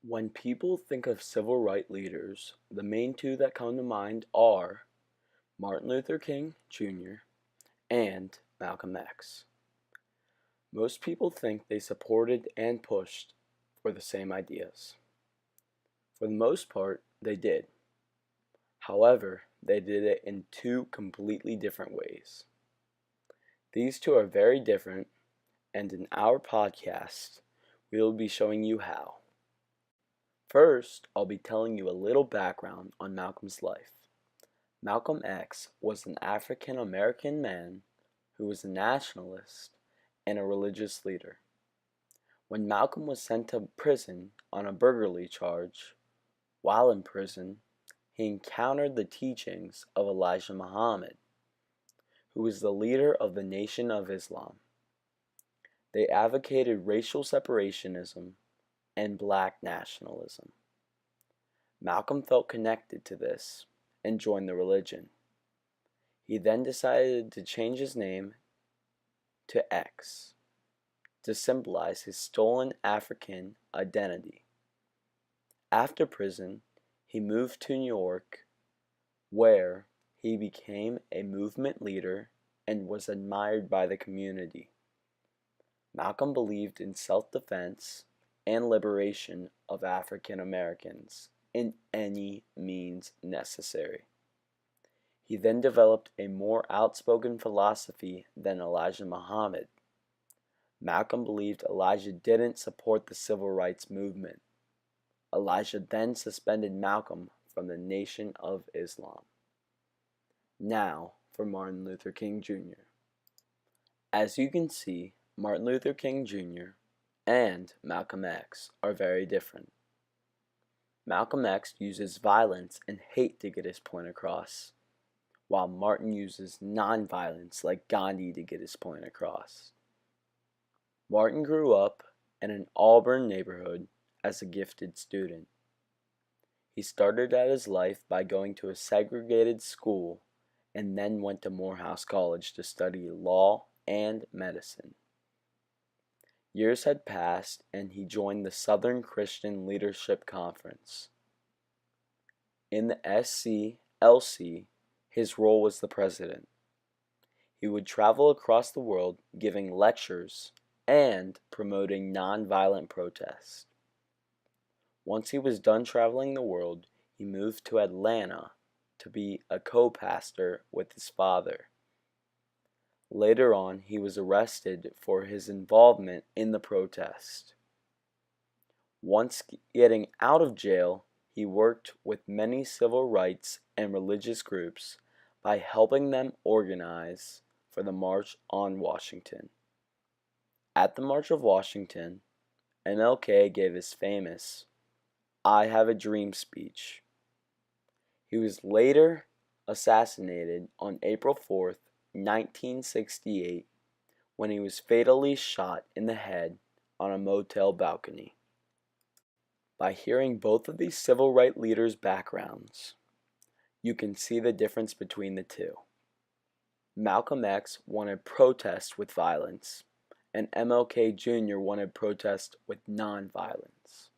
When people think of civil rights leaders, the main two that come to mind are Martin Luther King Jr. and Malcolm X. Most people think they supported and pushed for the same ideas. For the most part, they did. However, they did it in two completely different ways. These two are very different, and in our podcast, we will be showing you how. First, I'll be telling you a little background on Malcolm's life. Malcolm X was an African American man who was a nationalist and a religious leader. When Malcolm was sent to prison on a burglary charge, while in prison, he encountered the teachings of Elijah Muhammad, who was the leader of the Nation of Islam. They advocated racial separationism and black nationalism. Malcolm felt connected to this and joined the religion. He then decided to change his name to X to symbolize his stolen African identity. After prison, he moved to New York, where he became a movement leader and was admired by the community. Malcolm believed in self-defense and liberation of African Americans in any means necessary. He then developed a more outspoken philosophy than Elijah Muhammad. Malcolm believed Elijah didn't support the civil rights movement. Elijah then suspended Malcolm from the Nation of Islam. Now for Martin Luther King Jr. As you can see, Martin Luther King Jr. and Malcolm X are very different. Malcolm X uses violence and hate to get his point across, while Martin uses nonviolence like Gandhi to get his point across. Martin grew up in an Auburn neighborhood as a gifted student. He started out his life by going to a segregated school and then went to Morehouse College to study law and medicine. Years had passed and he joined the Southern Christian Leadership Conference. In the SCLC, his role was the president. He would travel across the world giving lectures and promoting nonviolent protest. Once he was done traveling the world, he moved to Atlanta to be a co-pastor with his father. Later on, he was arrested for his involvement in the protest. Once getting out of jail, he worked with many civil rights and religious groups by helping them organize for the March on Washington. At the March of Washington, MLK gave his famous "I Have a Dream" speech. He was later assassinated on April 4th, 1968, when he was fatally shot in the head on a motel balcony. By hearing both of these civil rights leaders' backgrounds, you can see the difference between the two. Malcolm X wanted protest with violence, and MLK Jr. wanted protest with nonviolence.